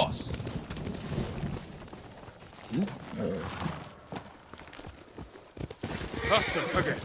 course! Faster, again.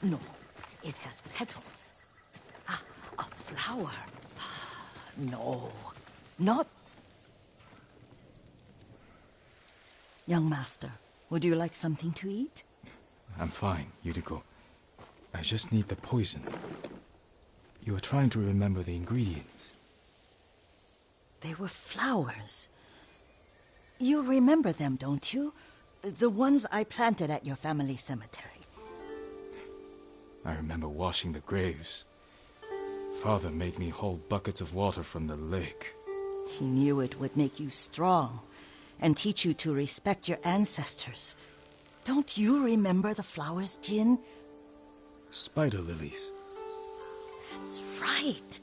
No, it has petals. Ah, a flower. No, not... Young master, would you like something to eat? I'm fine, Yuriko. I just need the poison. You are trying to remember the ingredients. They were flowers. You remember them, don't you? The ones I planted at your family cemetery. I remember washing the graves. Father made me hold buckets of water from the lake. He knew it would make you strong and teach you to respect your ancestors. Don't you remember the flowers, Jin? Spider lilies. That's right.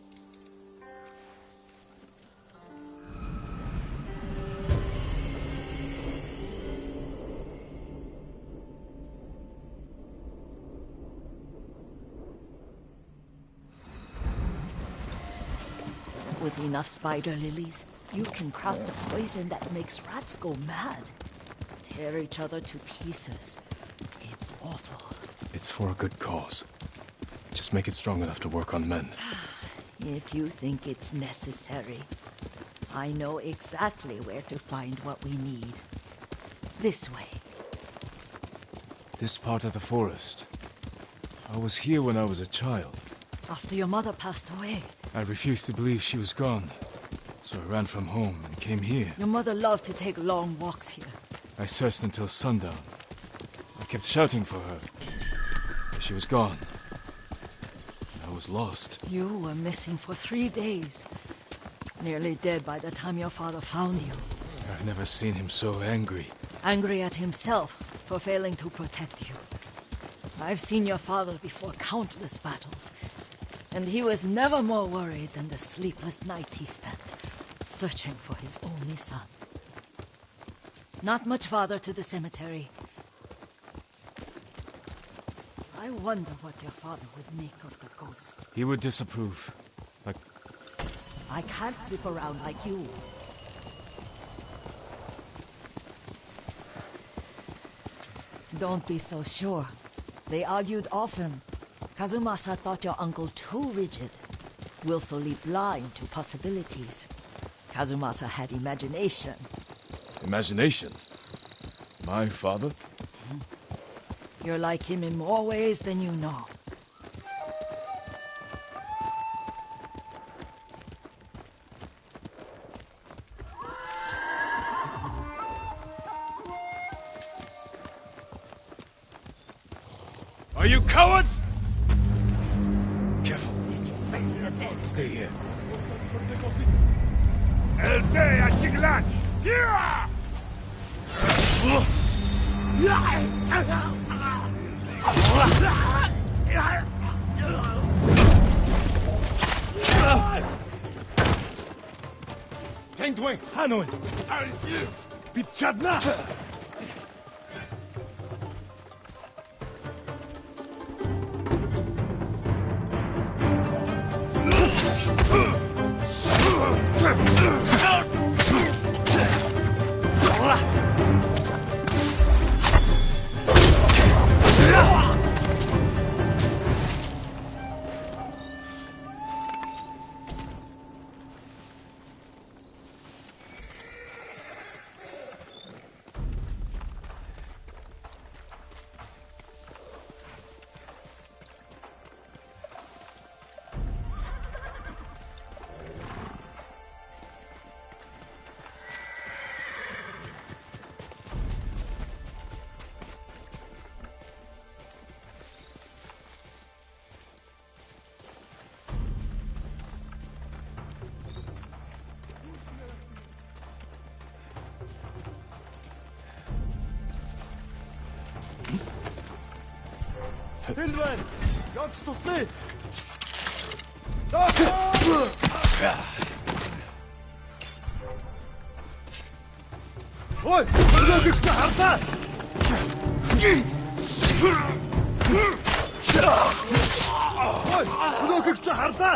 With enough spider lilies, you can craft a poison that makes rats go mad. Tear each other to pieces. It's awful. It's for a good cause. Just make it strong enough to work on men. If you think it's necessary, I know exactly where to find what we need. This way. This part of the forest. I was here when I was a child. After your mother passed away. I refused to believe she was gone, so I ran from home and came here. Your mother loved to take long walks here. I searched until sundown. I kept shouting for her, but she was gone. I was lost. You were missing for 3 days. Nearly dead by the time your father found you. I've never seen him so angry. Angry at himself for failing to protect you. I've seen your father before countless battles. And he was never more worried than the sleepless nights he spent searching for his only son. Not much farther to the cemetery. I wonder what your father would make of the ghost. He would disapprove. Like... I can't zip around like you. Don't be so sure. They argued often. Kazumasa thought your uncle too rigid, willfully blind to possibilities. Kazumasa had imagination. Imagination? My father? You're like him in more ways than you know. Are you cowards? Careful. Stay here. Elbeya Shiglach! Here! Tengdwing, Hanoi. Pitchadna! Hildwen! Jagst oss ned! Oi! Du gikk til helvete! Oi! Du gikk til helvete!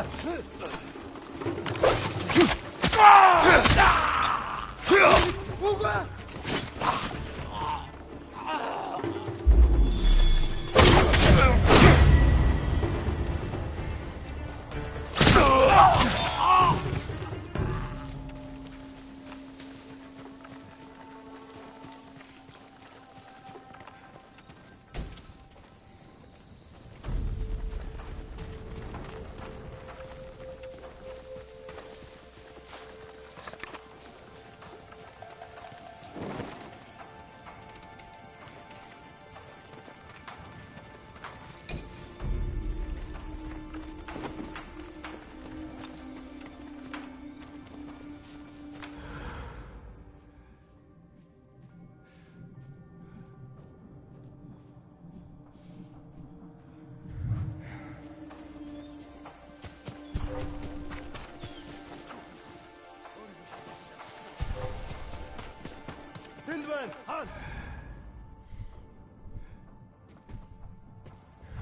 Hildwen! Han!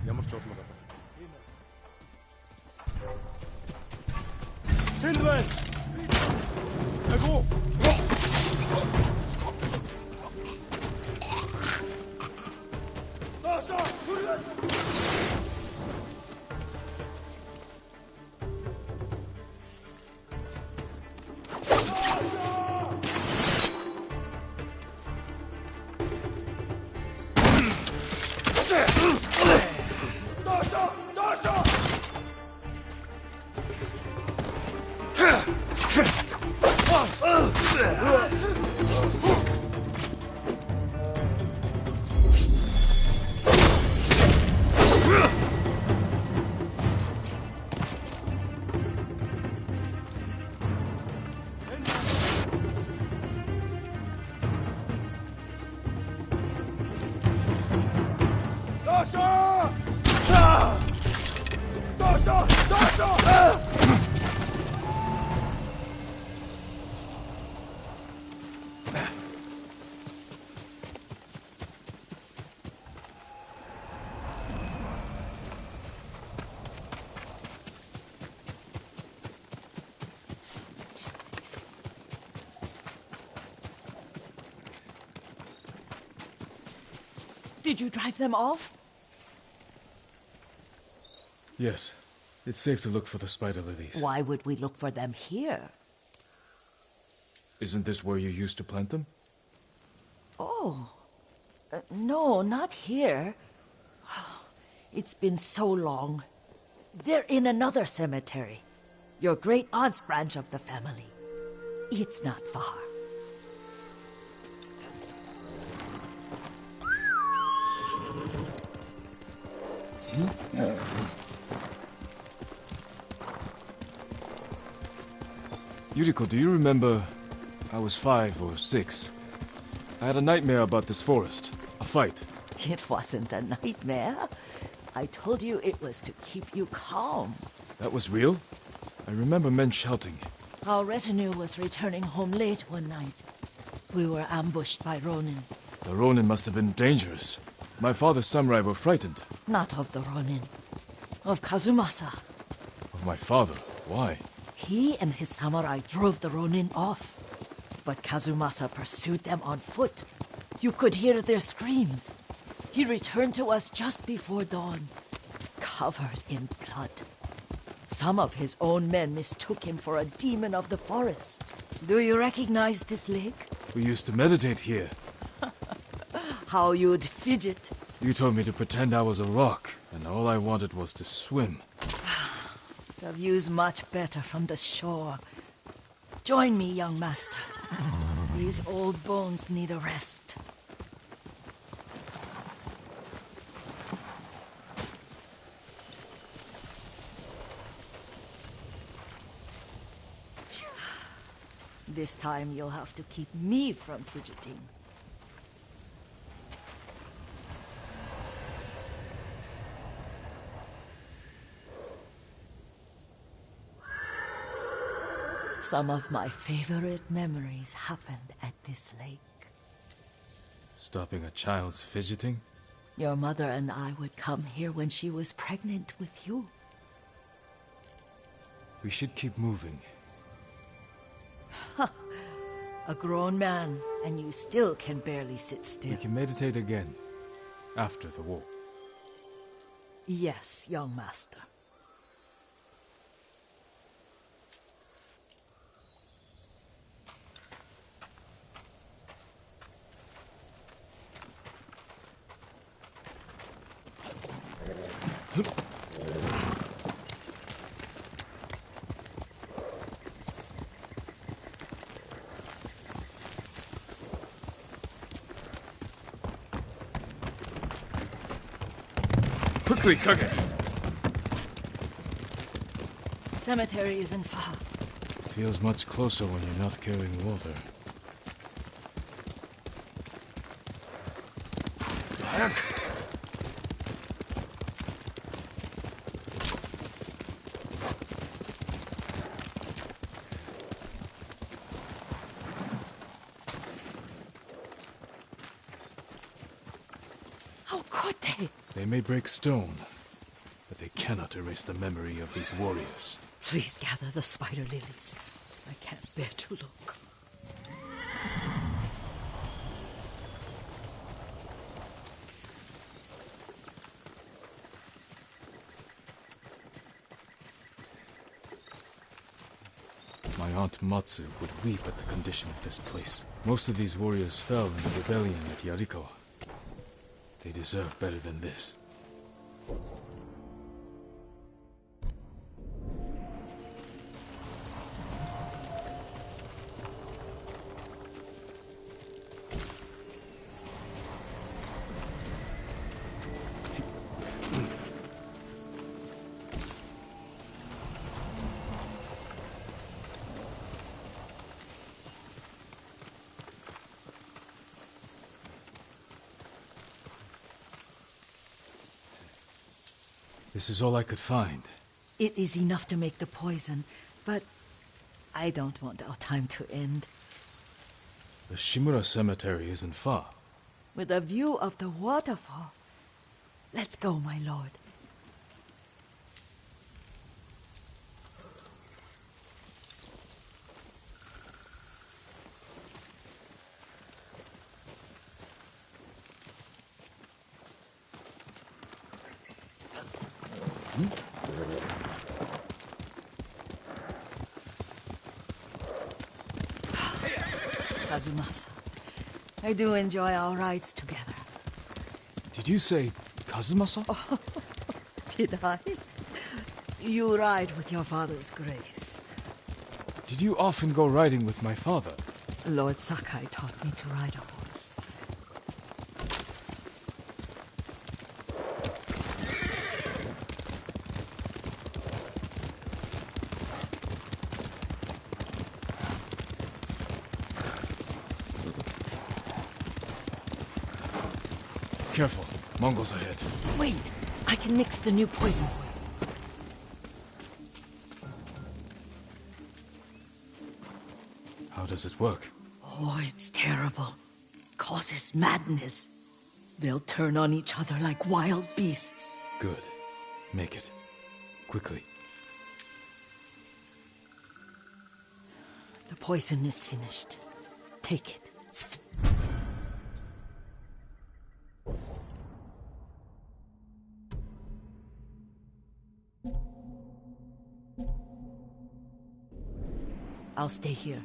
Ямар ч удаа байна. Hildwen! Аго! Ташо! Хүрээ! Did you drive them off? Yes. It's safe to look for the spider lilies. Why would we look for them here? Isn't this where you used to plant them? Oh. No, not here. It's been so long. They're in another cemetery. Your great-aunt's branch of the family. It's not far. Yuriko, do you remember? I was 5 or 6. I had a nightmare about this forest. A fight. It wasn't a nightmare. I told you it was to keep you calm. That was real? I remember men shouting. Our retinue was returning home late one night. We were ambushed by Ronin. The Ronin must have been dangerous. My father's samurai were frightened. Not of the Ronin. Of Kazumasa. Of my father? Why? He and his samurai drove the Ronin off. But Kazumasa pursued them on foot. You could hear their screams. He returned to us just before dawn, covered in blood. Some of his own men mistook him for a demon of the forest. Do you recognize this lake? We used to meditate here. How you'd fidget. You told me to pretend I was a rock, and all I wanted was to swim. The view's much better from the shore. Join me, young master. These old bones need a rest. This time you'll have to keep me from fidgeting. Some of my favorite memories happened at this lake. Stopping a child's fidgeting? Your mother and I would come here when she was pregnant with you. We should keep moving. A grown man, and you still can barely sit We still. can meditate again. After the war. Yes, young master. Quickly, Kage! Cemetery isn't far. Feels much closer when you're not carrying water. How could they? They may break stone, but they cannot erase the memory of these warriors. Please gather the spider lilies. I can't bear to look. My aunt Matsu would weep at the condition of this place. Most of these warriors fell in the rebellion at Yarikawa. They deserve better than this. This is all I could find. It is enough to make the poison, but I don't want our time to end. The Shimura Cemetery isn't far. With a view of the waterfall. Let's go, my lord. Kazumasa, I do enjoy our rides together. Did you say Kazumasa? Did I? You ride with your father's grace. Did you often go riding with my father? Lord Sakai taught me to ride a horse. Careful. Mongols ahead. Wait, I can mix the new poison for you. How does it work? Oh, it's terrible. Causes madness. They'll turn on each other like wild beasts. Good. Make it. Quickly. The poison is finished. Take it. I'll stay here.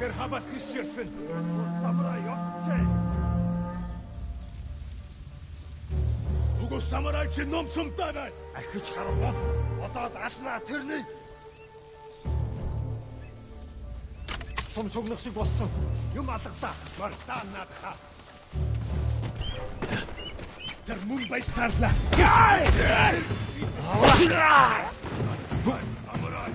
Үнээр хабас гисчэрсэн. Угу самурай чи номсомтой бай. Ахиж харвал одоод алнаа тэрний. Сум шугнах шиг болсон. Юм алгадаа. Мартаа надхаа. Тэр мөн баястарлаа. Самурай.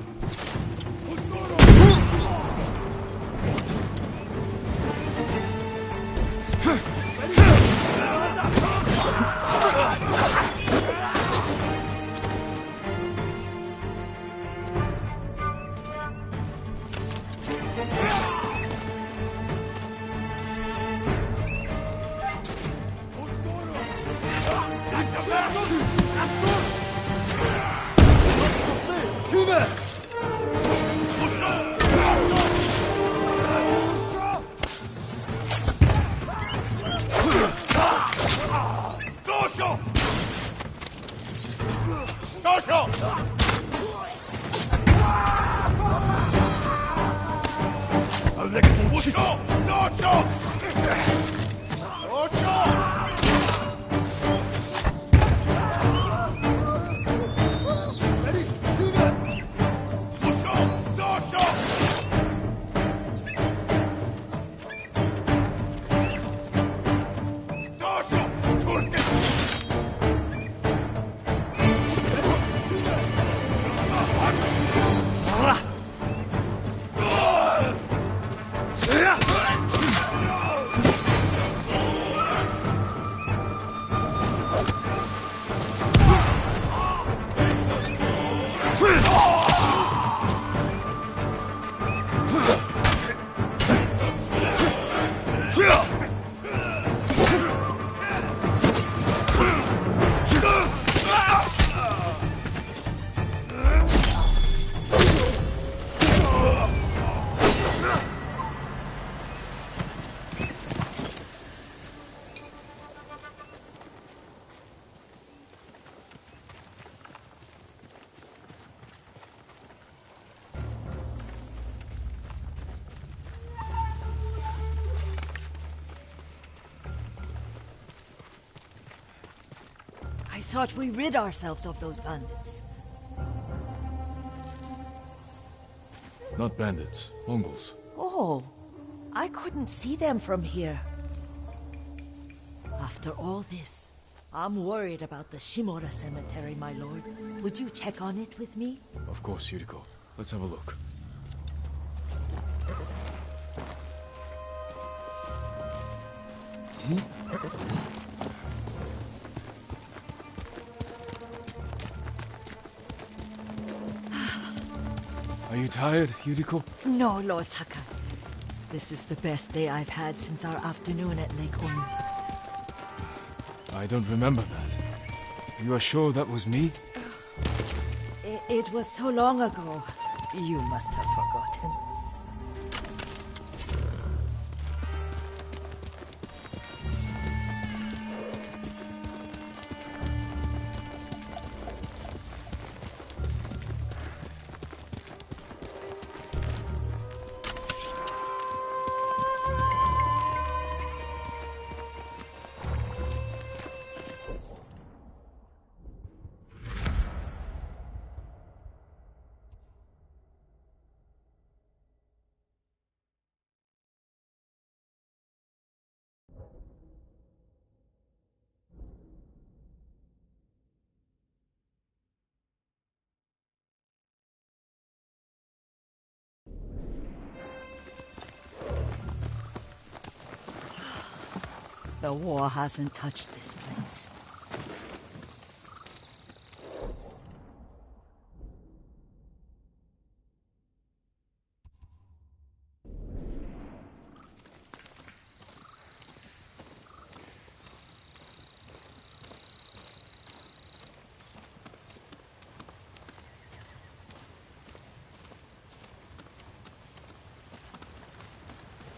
I thought we rid ourselves of those bandits. Not bandits. Mongols. Oh, I couldn't see them from here. After all this, I'm worried about the Shimura cemetery, my lord. Would you check on it with me? Of course, Yuriko. Let's have a look. Are you tired, Yuriko? No, Lord Sakai. This is the best day I've had since our afternoon at Lake Onu. I don't remember that. You are sure that was me? It was so long ago. You must have forgotten. The war hasn't touched this place.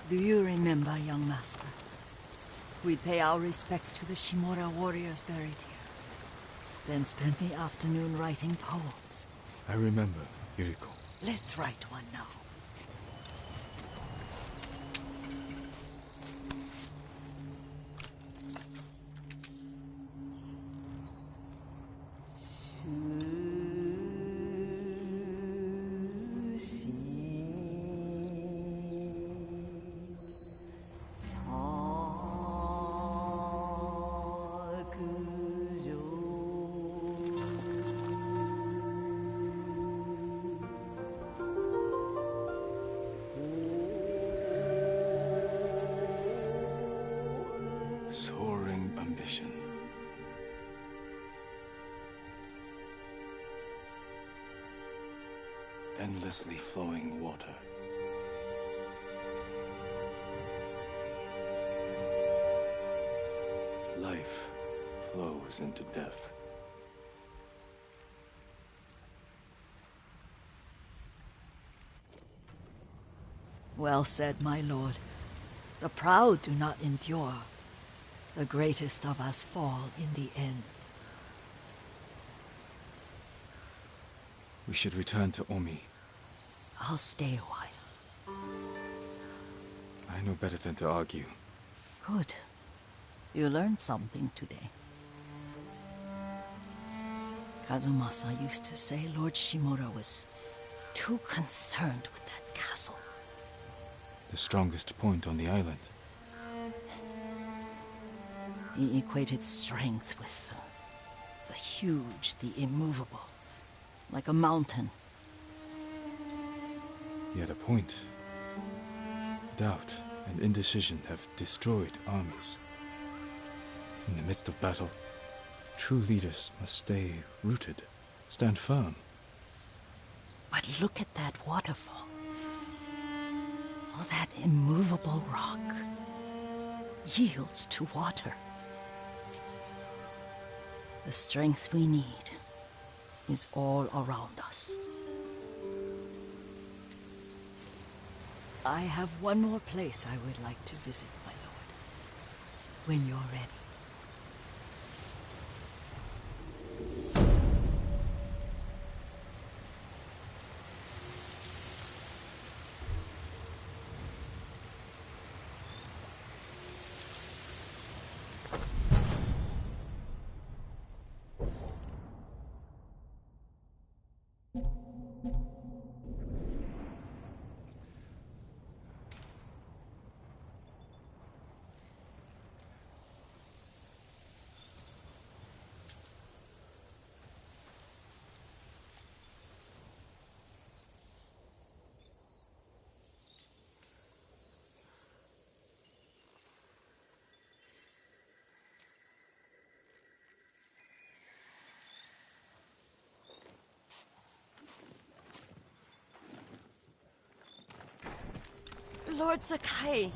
Do you remember, young master? We'd pay our respects to the Shimura warriors buried here. Then spend the afternoon writing poems. I remember, Yuriko. Let's write one now. Soaring ambition. Endlessly flowing water. Life flows into death. Well said, my lord. The proud do not endure. The greatest of us fall in the end. We should return to Omi. I'll stay a while. I know better than to argue. Good. You learned something today. Kazumasa used to say Lord Shimura was too concerned with that castle. The strongest point on the island. He equated strength with the huge, the immovable, like a mountain. He had a point. Doubt and indecision have destroyed armies. In the midst of battle, true leaders must stay rooted, stand firm. But look at that waterfall. All that immovable rock yields to water. The strength we need is all around us. I have one more place I would like to visit, my lord. When you're ready. Lord Sakai.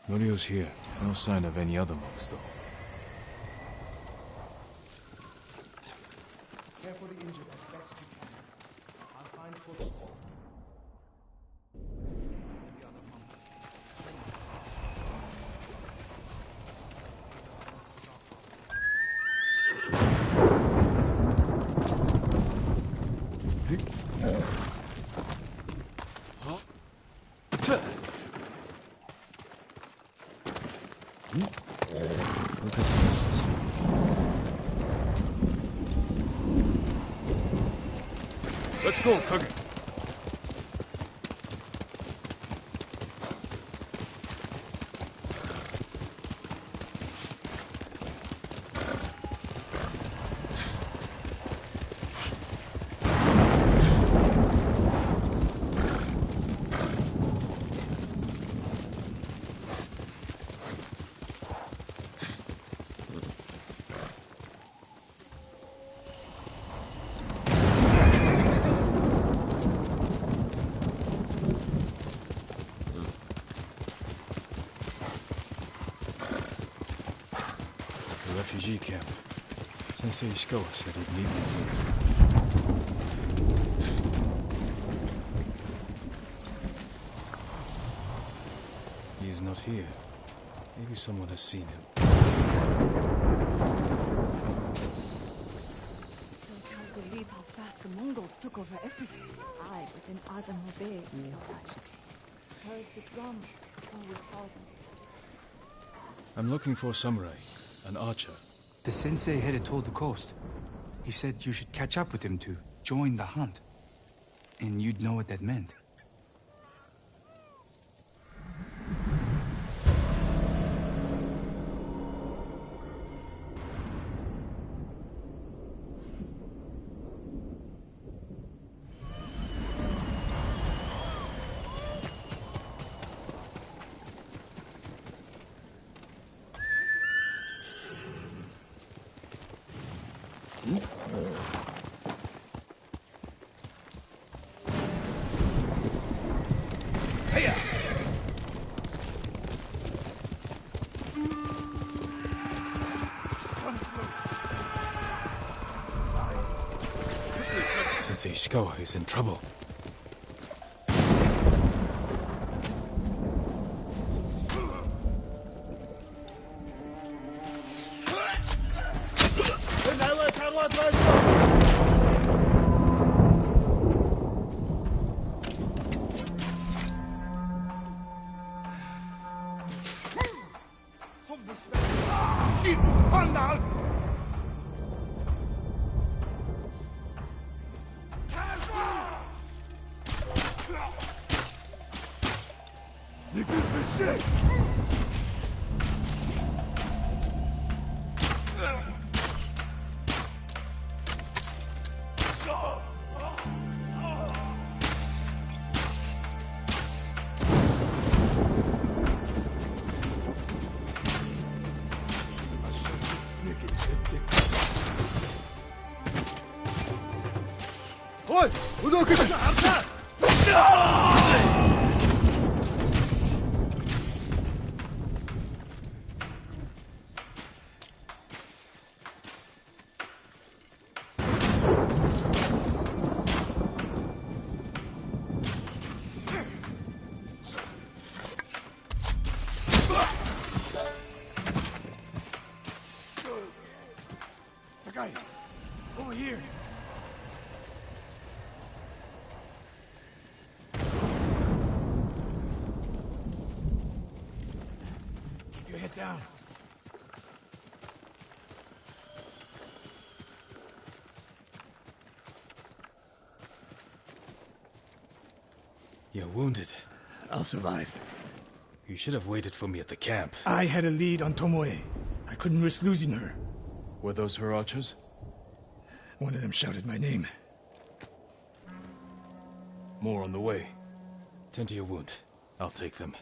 Norio's here. No sign of any other monks, though. Care for the injured as best you can. I'll find fortune. And the other monks. Focus mists. Let's go, Kage. Refugee camp. Sensei Ishikawa said he'd meet me here. He is not here. Maybe someone has seen him. Still can't believe how fast the Mongols took over everything. I was in Adamobe, heard the drums before we saw them. I'm looking for a samurai, an archer. The sensei headed toward the coast. He said you should catch up with him to join the hunt. And you'd know what that meant. Sensei Ishikawa is in trouble. Ой, өнөөх гэж харлаа. Sakai, over here. Keep your head down. You're wounded. I'll survive. You should have waited for me at the camp. I had a lead on Tomoe. I couldn't risk losing her. Were those her archers? One of them shouted my name. More on the way. Tend to your wound. I'll take them.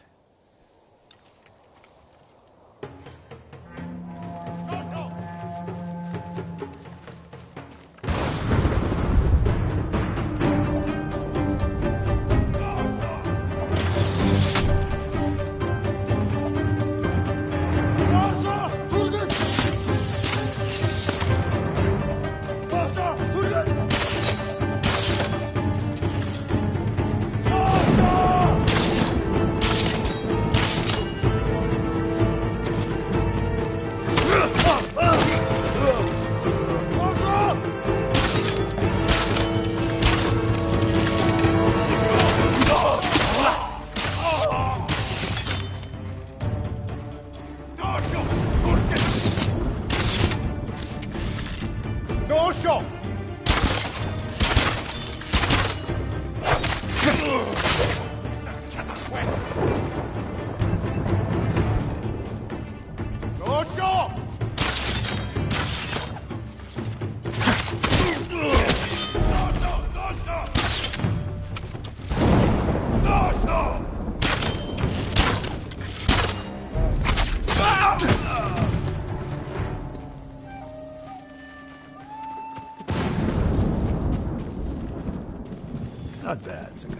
Not bad, Sakai.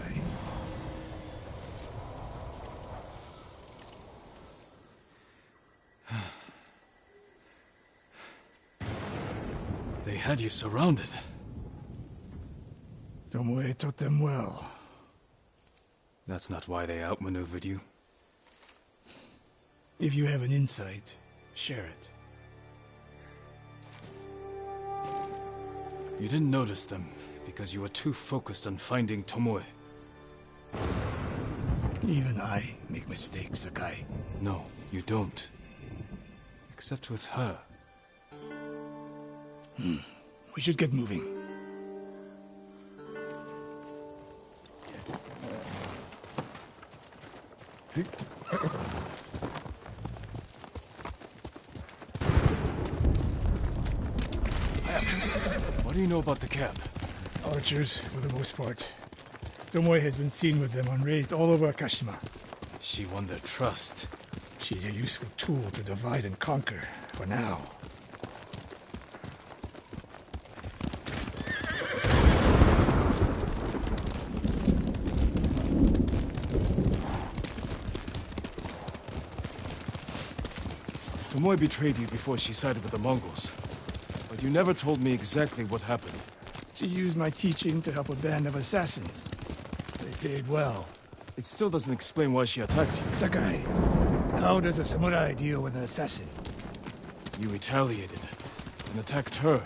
They had you surrounded. Tomoe taught them well. That's not why they outmaneuvered you. If you have an insight, share it. You didn't notice them because you were too focused on finding Tomoe. Even I make mistakes, Sakai. No, you don't. Except with her. We should get moving. What do you know about the camp? Archers, for the most part. Tomoe has been seen with them on raids all over Akashima. She won their trust. She's a useful tool to divide and conquer, for now. Tomoe betrayed you before she sided with the Mongols. But you never told me exactly what happened. She used my teaching to help a band of assassins. They paid well. It still doesn't explain why she attacked you. Sakai, how does a samurai deal with an assassin? You retaliated and attacked her.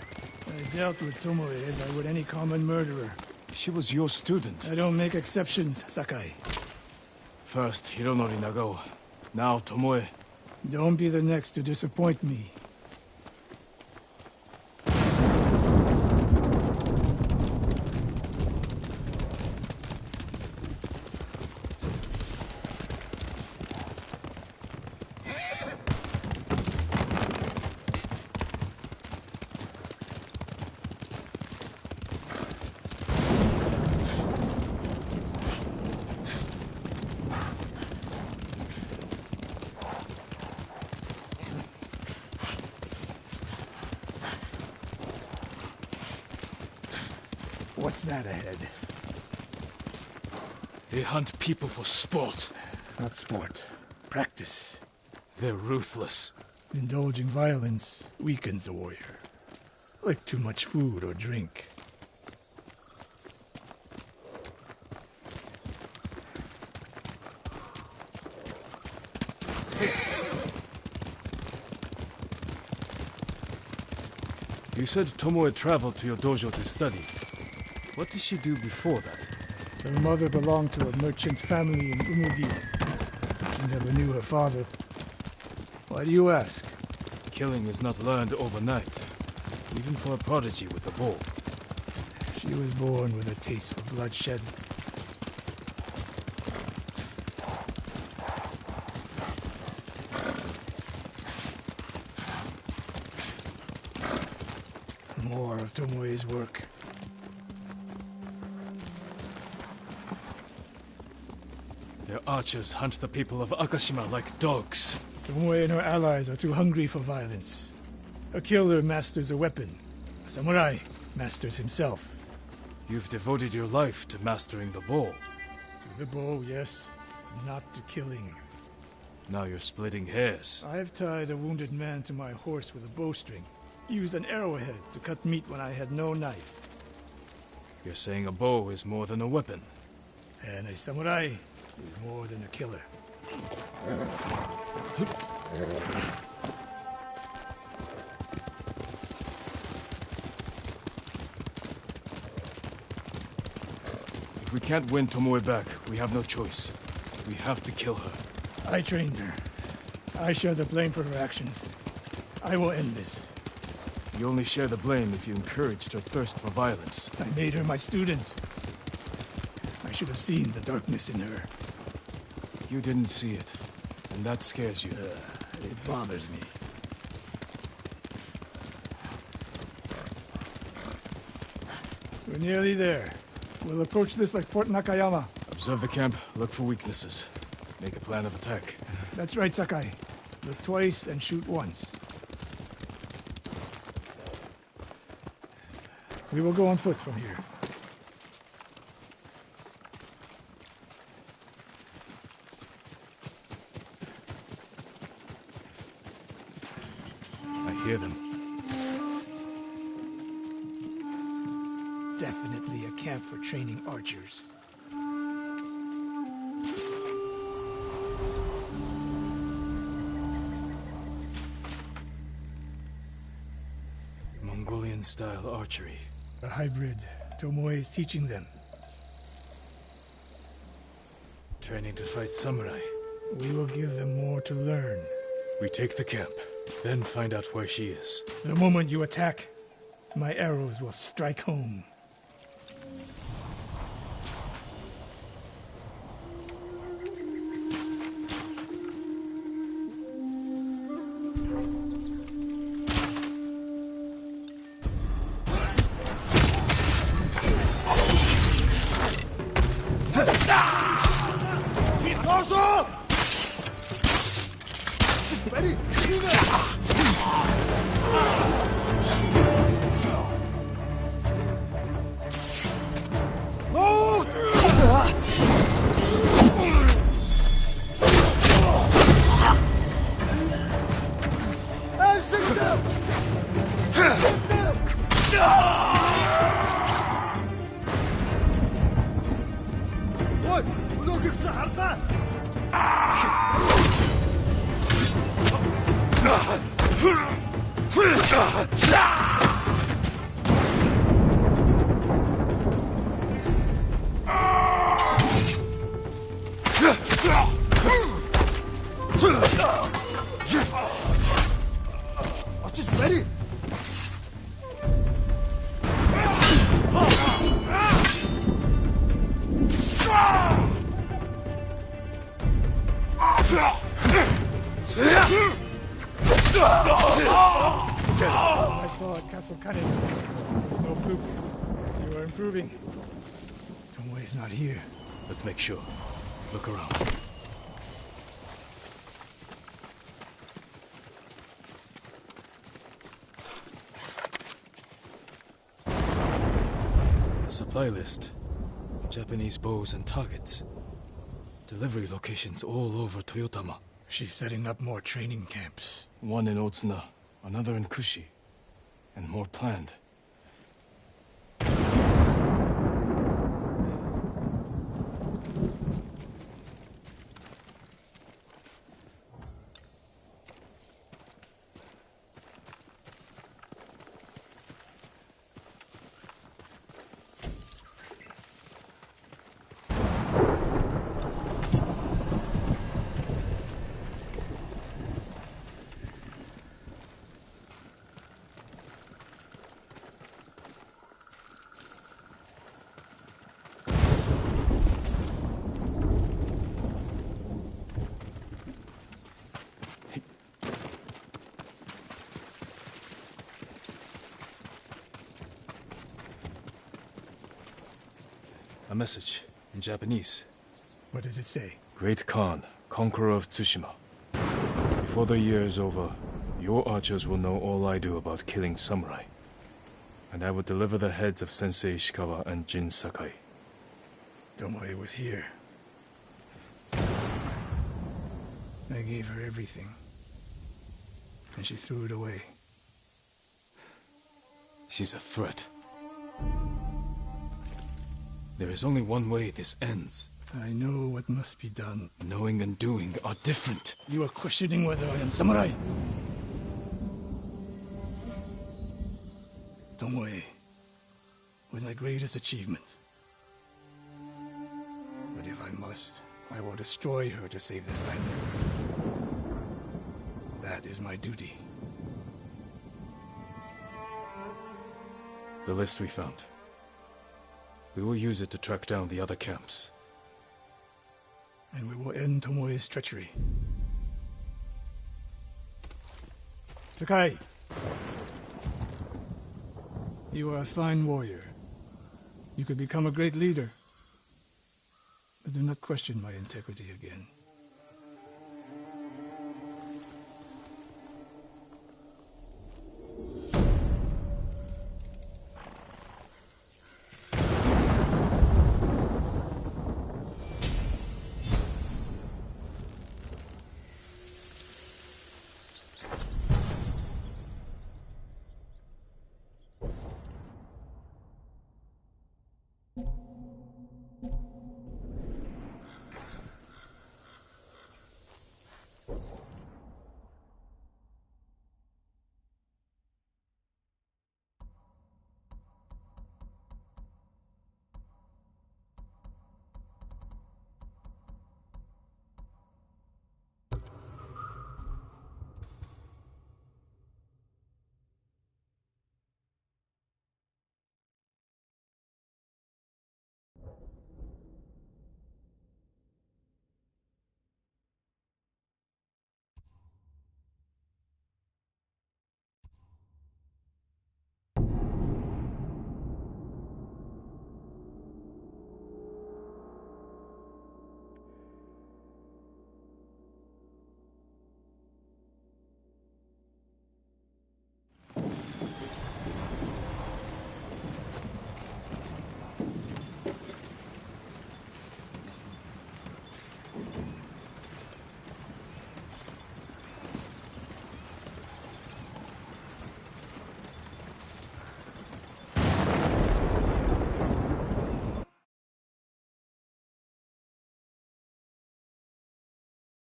I dealt with Tomoe as I would any common murderer. She was your student. I don't make exceptions, Sakai. First Hironori Nagao, now Tomoe. Don't be the next to disappoint me. What's that ahead? They hunt people for sport. Not sport. Practice. They're ruthless. Indulging violence weakens the warrior. Like too much food or drink. You said Tomoe traveled to your dojo to study. What did she do before that? Her mother belonged to a merchant family in Umugi. She never knew her father. Why do you ask? Killing is not learned overnight, even for a prodigy with a bow. She was born with a taste for bloodshed. More of Tomoe's work. Their archers hunt the people of Akashima like dogs. Tomoe and her allies are too hungry for violence. A killer masters a weapon. A samurai masters himself. You've devoted your life to mastering the bow. To the bow, yes. Not to killing. Now you're splitting hairs. I've tied a wounded man to my horse with a bowstring. Used an arrowhead to cut meat when I had no knife. You're saying a bow is more than a weapon. And a samurai is more than a killer. If we can't win Tomoe back, we have no choice. We have to kill her. I trained her. I share the blame for her actions. I will end this. You only share the blame if you encouraged her thirst for violence. I made her my student. I should have seen the darkness in her. You didn't see it, and that scares you. It bothers me. We're nearly there. We'll approach this like Fort Nakayama. Observe the camp, look for weaknesses. Make a plan of attack. That's right, Sakai. Look twice and shoot once. We will go on foot from here. I hear them. Definitely a camp for training archers. Mongolian-style archery. A hybrid. Tomoe is teaching them. Training to fight samurai. We will give them more to learn. We take the camp, then find out where she is. The moment you attack, my arrows will strike home. I saw at Castle Cunning. It's no fluke. You are improving. Tomoe is not here. Let's make sure. Look around. supply list. Japanese bows and targets. Delivery locations all over Toyotama. She's setting up more training camps. One in Otsuna, another in Kushi, and more planned. A message in Japanese. What does it say? Great Khan, conqueror of Tsushima. Before the year is over, your archers will know all I do about killing samurai. And I will deliver the heads of Sensei Ishikawa and Jin Sakai. Tomoe was here. I gave her everything. And she threw it away. She's a threat. There is only one way this ends. I know what must be done. Knowing and doing are different. You are questioning whether I am samurai. Tomoe was my greatest achievement. But if I must, I will destroy her to save this land. That is my duty. The list we found. We will use it to track down the other camps. And we will end Tomoe's treachery. Sakai! You are a fine warrior. You could become a great leader. But do not question my integrity again.